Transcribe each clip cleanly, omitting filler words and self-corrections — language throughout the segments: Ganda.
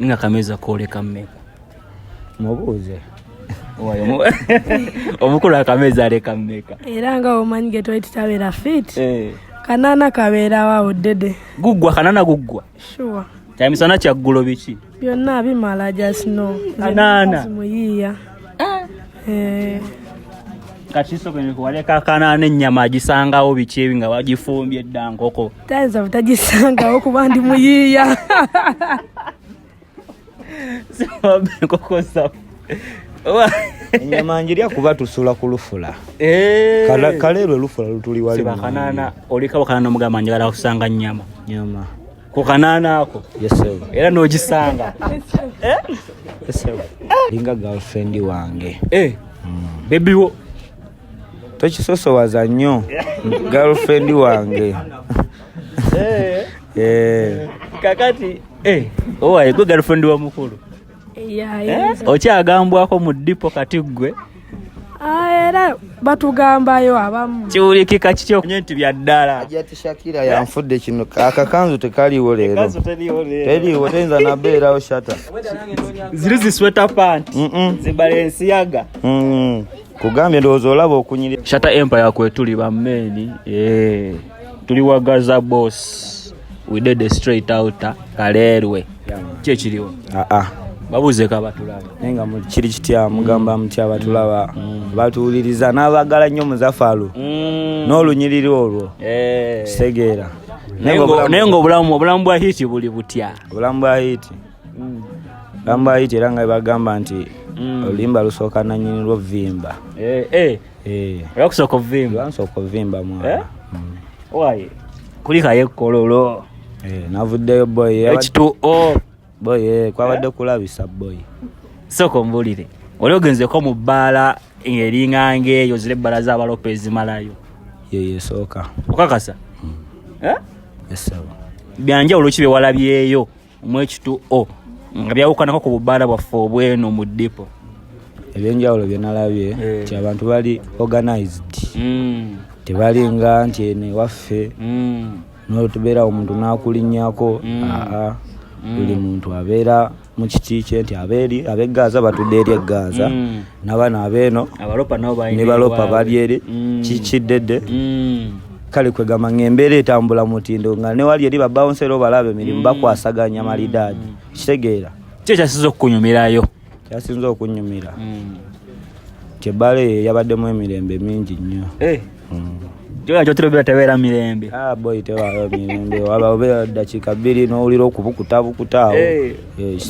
Nga kameza koleka mmeka. Mubuuze. Oyo omukulu akameza aleka mmeka. Era nga omanyi ge twali tutabera fit. Kanana kabeera wa odede. Guggwa kanana guggwa. Sure. Kyamisana kyaggulo biki? Byonna bimala just no. Kanana. Muyiya. Kachiso kwenye kuwaleka kanana ennyama agisangawo biki ebi nga wagifumbye dda nkoko. Tayinza butagisangawo kuba ndi muyiya. Sibabe nkoko za. Ennyama njirya kuba tusula ku lufula. Kaleero lufula lutuli wali. Siba kanana olikawo kanana mugamba njagala kusanga nyama. Nyama. Ku kanana ako. Yes sir. Era n'ogisanga. Yes sir. Linga girlfriend wange. Baby wo. Tokisosowaza nnyo. Girlfriend wange. Kakati owaye gwe girlfriend wa mukulu. Okyagambwako mu ddipo kati gwe. Era batugambayo abamu. Kiwulikika kikyo nti bya ddala. Ajati Shakira yanfudde kino akakanzu tekaliwo leero. Akakanzu teriwo leero. Teriwo tenza na beerawo shata. Ziri zi sweater pant. Zibalenciaga. Kugambye ndowooza olaba okunyirira. Shata Empire kwetuli bammeni. Tuli wagaza boss. We did the straight out Kaleerwe. Kye kiriwo. Babuze kabatulaba. Nenga mu kiri kitya mugamba muti abatulaba. Batuuliriza n'abagala nnyo Muzafalu. N'olunyiriri olwo. Segeera. Nengo obulamu bwa hiti buli butya. Obulamu bwa hiti. Obulamu bwa hiti era nga bagamba nti olimba lusooka nannyini lw'ovimba. Yakusooka ovimba. Yakusooka ovimba mwana. Waye. Kulika yekkololo. Navuddeyo boy. H2O. Boy kwabadde kulabisa boy. Soko mbulire. Oli ogenzeko mu bbaala eringa ngeeyo zile bbala z'Abalopezi malayo. Ye sooka. Okakasa? Yes sir. Byanja olukibe walabyeyo mu H2O. Nga byawukanako ku bbaala bwaffe obweno mu ddipo. Ebyenjawulo bye nalabye ti abantu bali organized. Tebali nga nti ene waffe. N'otubeera omuntu n'akulinnyako. Buli muntu abeera mu kiti kye nti ab'e Gaza batudde eri e Gaza. N'abaana abeeno ne balopa bali eri kikiddedde. Kale kwegamba ng'embeera etambula mutindo nga ne wali eri babawonsero balabe emirimu bakwasaganya malidaadi. Kitegeera. Kye kyasiza okunyumirayo. Kyasinza okunyumira. Kyebale yabaddemu emirembe mingi nnyo. Joya jotero tebeera mirembe. Boy tewa mirembe. Waba obeera dakika 2 n'owulira okubukutaawo.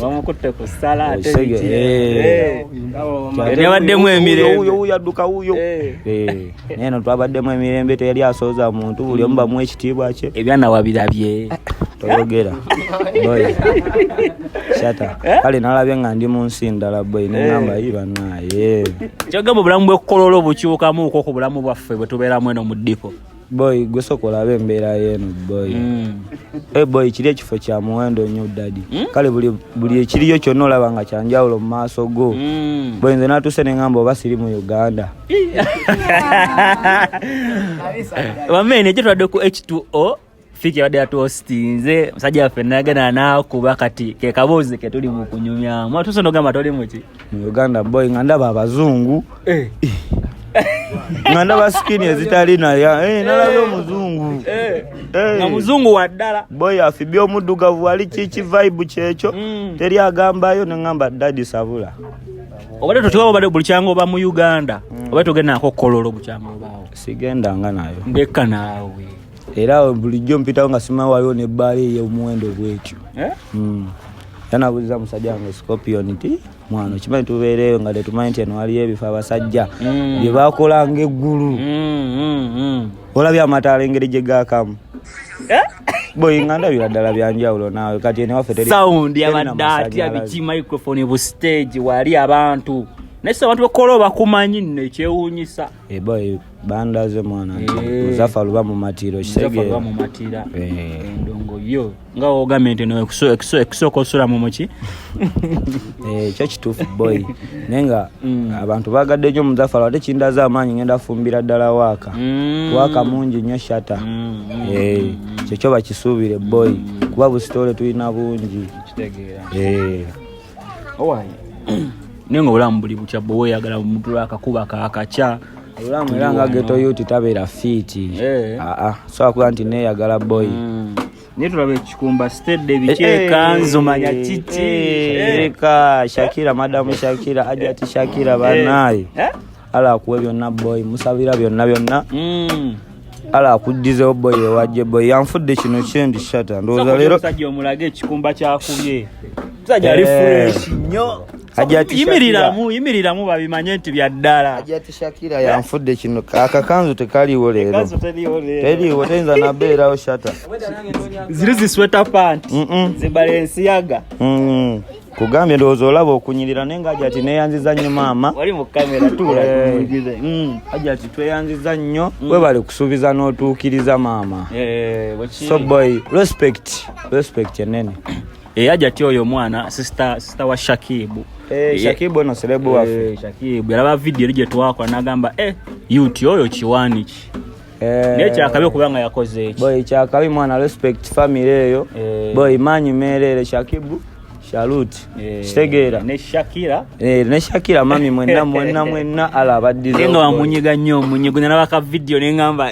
Bamukutte ku sala ate. Yabaddemu emirembe. Uyo yadduka uyo. Neno twabaddemu emirembe teyali asooza muntu buli omu bamu ekitiibwa kye. Ebyana wabirabye. Toyogera. Boy. Shata. Kale nalabye nga ndi mu nsi ndala boy n'engamba yiba naye. Kyogamba obulamu bw'ekkololo bukyukamu uko ku bulamu bwaffe bwe tubeeramu eno mu ddipo. Boy gwe sokola embeera y'eno boy. Boy kiri ekifo kya muwendo nnyo dadi. Kale buli ekiriyo kyonna olaba nga kyanjawulo mu maaso go. Boy nze natuuse ne ngamba oba siri mu Uganda. Wamene gye twadde ku H2O fiki yabadde yatuhostinze musajja waffe nagenda nakuba kati ke kaboozi ke tuli mu kunyumyamu atuuse nogamba toli muki mu Uganda boy nga ndaba abazungu nga ndaba skini ezitali naye nalabye omuzungu nga muzungu wa ddala boy afibye omuddugavu wali kiki vibe kyekyo teri agambayo nengamba dadi sabula obadde totiwa obadde buli kyango oba mu Uganda obadde togenda nako kololo bukyanga obaawo sigendanga nayo ndeka naawe era bulijjo mpitawo nga sima waliwo ne bbaali ey'omuwendo bwekyo yanabuuliza musajja wange Scorpion nti mwana okimanyi tubeereyo nga tetumanyi nti eno waliyo ebifo abasajja bye baakola ng'eggulu olabye amataala engeri gye gaakamu boy nga ndabira ddala byanjawulo naawe kati ene waffe teri sound y'amadaati abiki microphone bu stage wali abantu naye abantu bakola bakumanyi nno ekyewuunyisa boy bandaze mwana Muzafa luba mu matiro Muzafa mu matira ndongo yo nga ogamente no ekisokosula mu muki kyo kituufu boy nenga abantu bagadde nnyo Muzafa ate kindaza amaanyi ngenda fumbira ddala waka mungi nnyo shata kyekyo bakisuubire boy kuba busitole tulina bungi kitegeera owai nenga obulamu buli bukya bwe oyagala omuntu akakuba akaca obulamu era nga geto youth tabeera fiti so akuba nti neeyagala boy naye tulaba ekikumba stede bikyekanzu manya kiki eka Shakira madamu Shakira ajati Shakira banaye ala akuwe byonna boy musabira byonna ala akuddizewo boy ewajje boy yanfudde kino kyendi shata ndowooza leero musajja omulage ekikumba kyakubye musajja ali fresh nnyo yimiriramu babimanye nti bya ddala ajati Shakira yanfudde kino akakanzu tekaliwo leero teriwo tayinza nabeerawo shata ziri zisweta pant zibalensiyaga kugambye ndowooza olaba okunyirira naye nga ajati neeyanziza nnyo maama wali mu kamera tula ajati tweyanziza nnyo webale kusuubiza n'otuukiriza maama so boy respect enene ajati oyo omwana sister wa Shakibu Shakibu no serebu waffe Shakibu yalaba video eri gye twakola n'agamba youth oyo kiwani ki naye kyakabi okubanga yakoze eki boy kyakabi mwana respect family eyo boy manyi merere Shakibu Shalut kitegeera ne Shakira mami mwenna ala abaddize nga wamunyiga nnyo omunyigo nalabaka video nengamba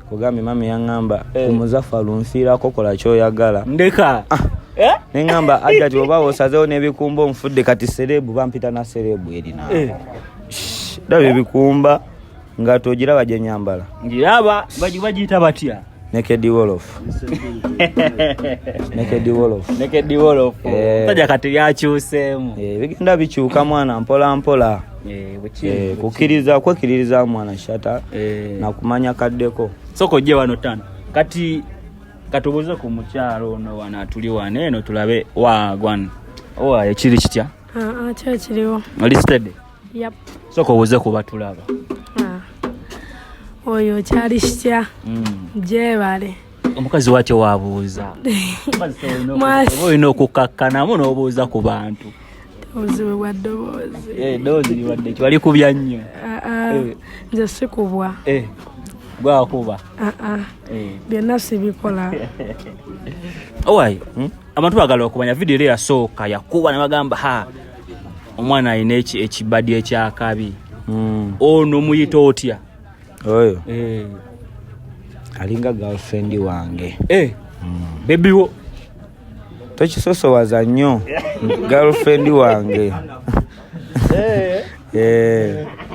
kugambye mami yaŋŋamba Muzafa lunfiirako kola kyoyagala ndeka nengamba ajati oba osazeewo n'ebikumba omufudde kati serebu bampita na serebu erina daba ebikumba nga togiraba gye nyambala ngiraba bagiyita batya Naked Wolof tajja kati yakyuseemu bigenda bikyuka mwana mpola kwekiririza mwana shata nakumanya kaddeko soko gye wano tano kati katubuze ku mukyalo ono wana atuli wane eno tulabe wagwan ekiri kitya kyo kiriwo listed soko buze kuba tulaba oyo kyali kitya gyebale omukazi watyo wabuuza olina okukakkanamu n'obuuza ku bantu obuzibu bwa ddoboozi doozi liwadde kiwali kubya nnyo nze sikubwa gwakuba byonna sibikola owai abantu bagala okumanya video eri yasooka yakuba ne bagamba omwana alina ekibadi ekyakabi ono muyita otya oyo alinga girlfriend wange bebiwo tokisosowaza nnyo girlfriend wange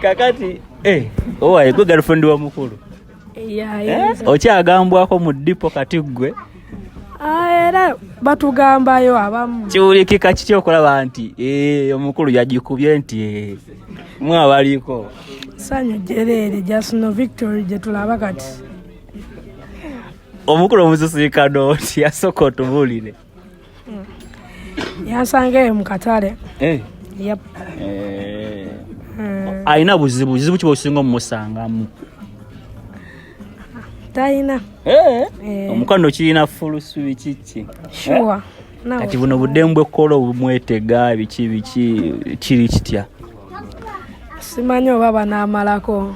kakati owai gwe girlfriend wa mukulu okyagambwako mu dipo kati gwe era batugambayo abamu kiwulikika kiki okulaba nti omukulu yagikubye nti mwabaliko sanyu jerere jasino victory gye tulaba kati omukulu omususiikano oti yasooka otubulire yansanga mu katale alina buzibu ki bwosinga omumusangamu tayina omukano kirina fulusu bikiki kati buno buddemu bwekkola obumwetega biki kiri kitya simanyi oba banaamalako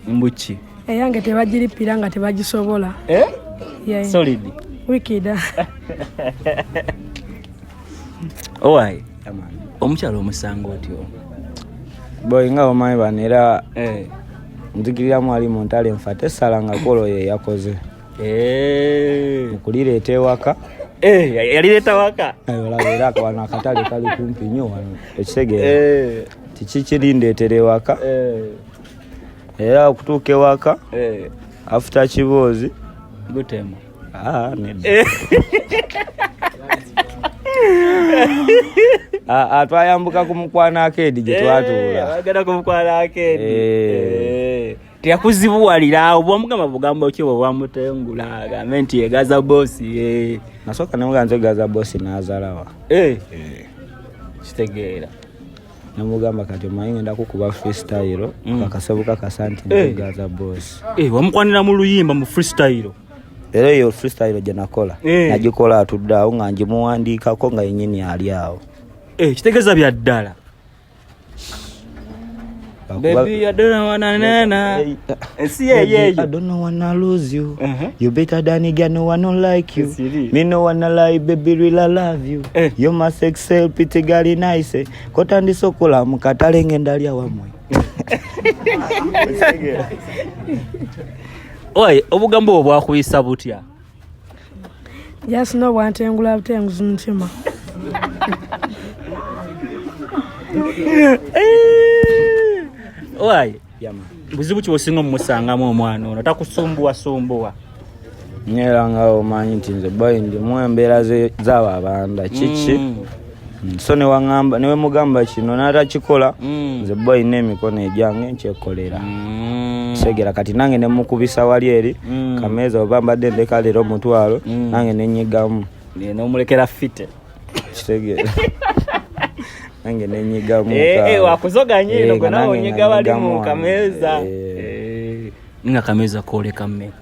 mbuki eyange tebagiripira nga tebagisobola solid wikida owai omukyalo omusanga otyo boy nga omanyi bano era nzikiriramu ali mu ntale nfa tesala nga kolo ye yakoze okulireeta ewaka yalireeta waka olaba era wano akatale kali kumpi nnyo wano ekitegeera tikikirindeetera ewaka era okutuuka ewaka afuta kiboozi gutema twayambuka ku mukwana akedi gye twatuula bagenda ku mukwana akedi teyakuzibuwalira obwamugamba bugambo ki bwe bwamutengula agambe nti yegaza boosi nasooka nemuga nze gaza boosi n'azalawa kitegeera namugamba kati omanyi ngenda kukuba freestyle kakasebuka kasanti Gaza Boss. Wamukwanira mu luyimba mu freestyle. Era yo freestyle gye nakola nagikola atudde awo nga ngimuwandiikako nga yennyini ali awo. Kitegeeza bya ddala. Baby, I don't wanna nana. See, yeah. I don't wanna lose you. You better than nigga, no one don't like you. Me no wanna lie, baby, really love you. You my sexy, pretty girl, nice. Kota ndisokola mukatale ngendali awamwe. Oi, obugambo obwakuyisa butya? Just no bwantengula butenguza mutima. Oi, buzibu ki osinga musangamu omwana ono takusumbuwa. Nyera nga omanyi nti nze boy ndi mwembeera z'abo abanda kiki so ne wangamba newe mugamba kino n'atakikola nze boy n'emikono egyange nkyekolera segera kati nange ne mukubisa wali eri kameeza oba mbadde ndeka leero omutwalo nange nenyigamu n'omulekera fite kitegera nange nenyigamu wakuzoganye ino gwe nawe onyiga bali mu kameeza nga kameeza koleka mmeka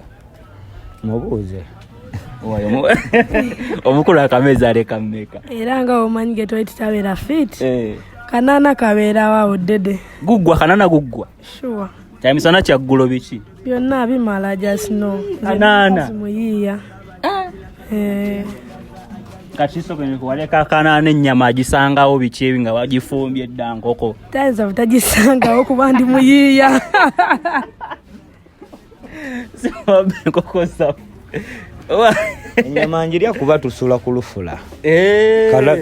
mubuuze omukulu akameeza aleka mmeka era nga omanyi Get tabeera fit kanana kabeera wawo dede guggwa kanana guggwa sure kyamisana kyaggulo biki byonna bimala just no kanana muyiya kati sokene kuwaleka kanana ennyama agisangawo biki ebi nga bagifumbye dda nkoko tayinza butagisangawo kuba ndi muyiya nkoko safu ennyama njirya kuba tusula ku lufula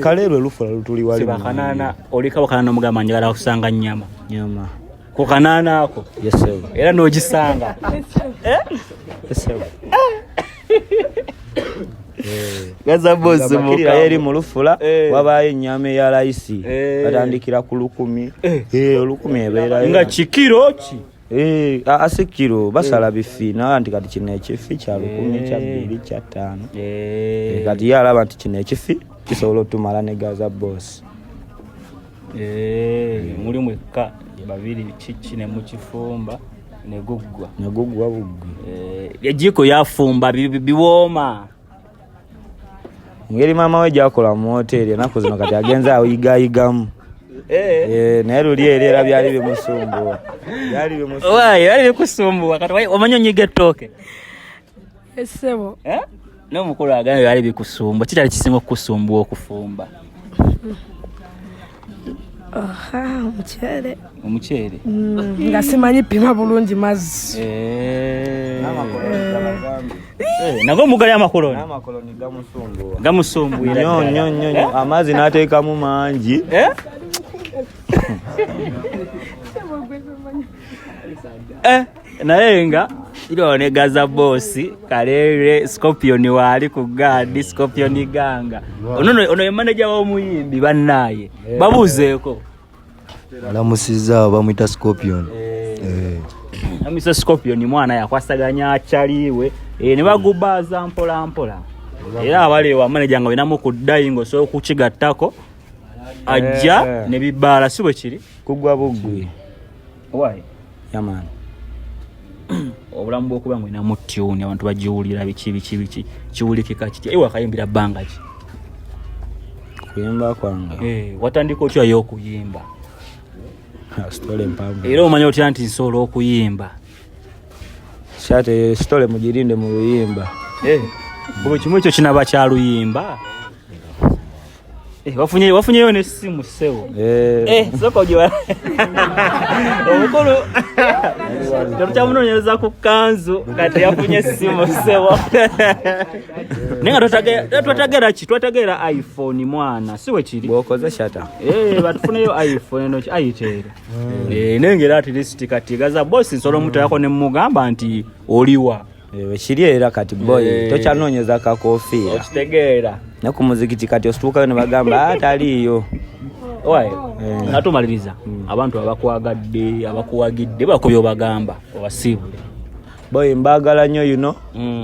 kaleero olufula lutuli wali bakanana olikawo kanana mugamba njagala kusanga nyama ku kanana ako yesewo era n'ogisanga Gaza Boss mukira eri mu lufula wabaayo ennyama eya layisi batandikira ku 10 olukumi ebeera nga kikiro ki asikiro basala bifina anti kati kino ekifi kya 10 kya 2 kya 5 kati yalaba nti kino ekifi kisobola otumala ne Gaza Boss muri mweka babiri kiki ne mukifumba ne guggwa buggwi ejiko yafumba biwoma ngeri mama we jakola mu hoteli enako zino kati agenza ayigayigamu naye luli era byali bimusumbuwa byali bikusumbuwa kati omanyi onyiga ettooke essebo n'omukulu agambye byali bikusumbuwa kitali kisinga okukusumbuwa okufumba omuceere nga simanyi pima bulungi mazzi nago mugali amakoloni gamusumbuwa nnyo amazzi n'ateekamu mangi naye nga iliwo ne Gaza Boss Kalere Scorpion wali ku gadi Scorpion ganga ono ye manager w'omuyimbi bannaye babuzeeko alamusiza bamwita Scorpion amisa Scorpion mwana yakwasaganya achaliwe ne bagubaza mpola era abalewa manager nga binamu kuddayi so kukigattako ajja ne bibala siwe kiri kugwa buggwi why yaman obulamu bw'okuba ngwina mu tune abantu bajiwulira biki kiwulikika kiti ewa kayimbira banga ki kuyimba kwange watandika otya y'okuyimba stole mpamvu era omanya otya nti nsobola okuyimba shate stole mujirinde mu luyimba bwe kimwe ekyo kinaba kya luyimba wafunyeyo n'essimu sewo soko gye omukulu tukyamunoonyereza ku kanzu kati yafunye essimu sewo naye nga twatageera ki twatageera iPhone mwana siwe kiri bw'okoze shata batufuneyo iPhone eno ayiteera nengera at least kati Gaza Boss nsolo omuntu yako ne mugamba nti oliwa kiri era kati boy tokyanoonyeza kakofiira okitegeera ne ku muzikiti kati osituukayo ne bagamba ataliiyo atumaliriza abantu abakwagadde abakuwagidde bakubye obagamba obasiibule boy mbagala nnyo yuno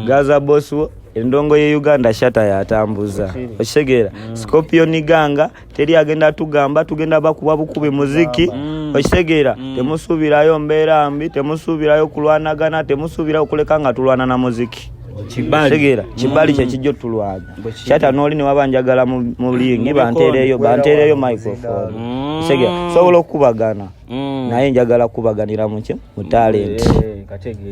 Gaza Boss endongo ye Uganda shata yatambuza okitegeera Scorpion ganga teri agenda tugamba tugenda bakuba bukubi muziki okitegeera temusuubirayo mbeera mbi temusuubirayo kulwanagana temusuubirayo kuleka nga tulwana na muziki kibali kibali kyekijjo tulwana shata noli ne wabanjagala mu lingi bantereyo microphone okitegeera sobola okubagana naye njagala kubaganira mu talent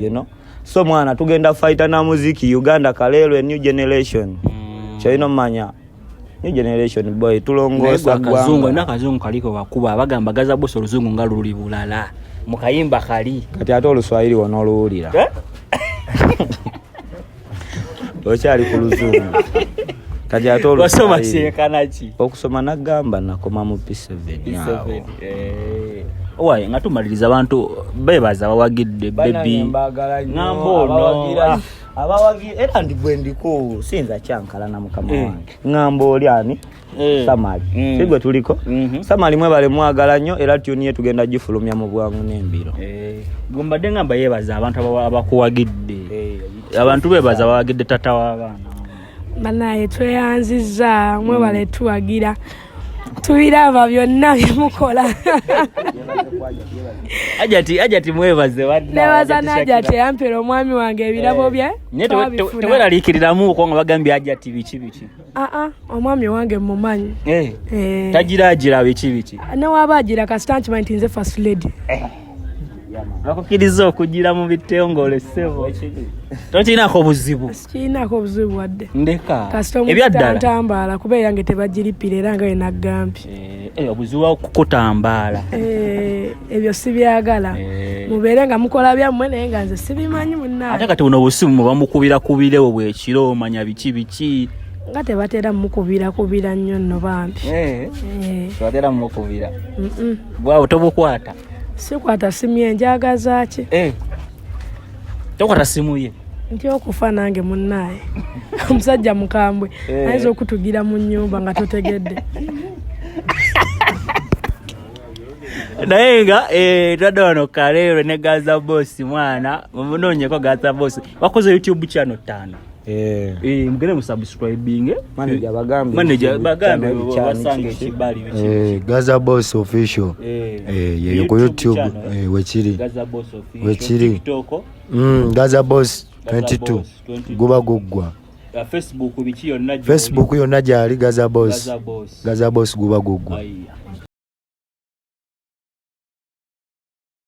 you know so mwana tugenda fighter na muziki Uganda kalelo new generation choino manya new generation boy tulongosa kazungu na kazungu kaliko bakuba bagamba gaza boso luzungu ngaluli bulala mukayimba kali kati ate oluswahili wonolowulira okyali ku luzungu kati ate oluswahili okusoma nagamba nakoma mu P7 yawo owaye nga tumaliriza abantu bebaza bawagidde baby ngambo no abawagi era ndibwendiko sinza kyankala na mukama wange ngambo olyani samali sigwe tuliko samali mwe bale mwagala nnyo era tuniye tugenda gifulumya mu bwangu n'embiro gomba de ngamba yebaza abantu abakuwagidde abantu bebaza bawagidde tata w'abaana banaye tweyanziza mwe bale tuwagira tuiraba byonna byemukola ajati mwebaze nebaza najati yampera omwami wange ebirabo bye teweralikiriramu ko nga bagambye ajati biki omwami wange mumanyi tajiragira biki newabagira kasitantiment nze first lady bakukiriza okugira mu bitongole sebo tokinako buzibu kinako buzibu wadde ndeka ebyaddala ntambala kuba yange tebagiripira era nga yenagambye obuzibu okutambala ebyo sibyagala mubeere nga mukola byammwe naye nga nze sibimanyi munnaye ate kati buno busimu muba mukubirakubirewo bwekiro omanya biki nga tebatera mukubira nnyo nno bambi tebatera mukubira bwawe tobukwata sikwata simu ye njagaza ki tokwata simu ye nti okufa nange munnaye omusajja mukambwe ayinza okutugira mu nnyumba nga totegedde naye nga twadde wano Kalero ne Gaza Boss mwana munoonyeko Gaza Boss wakoze YouTube channel 5 mugere mu subscribing manager bagambe basange kibali Gaza Boss official yeyo ku YouTube wekiri Gaza Boss official wekiri TikTok Gaza Boss 22 guba gugwa Facebook yonna gyali Gaza Boss guba gugwa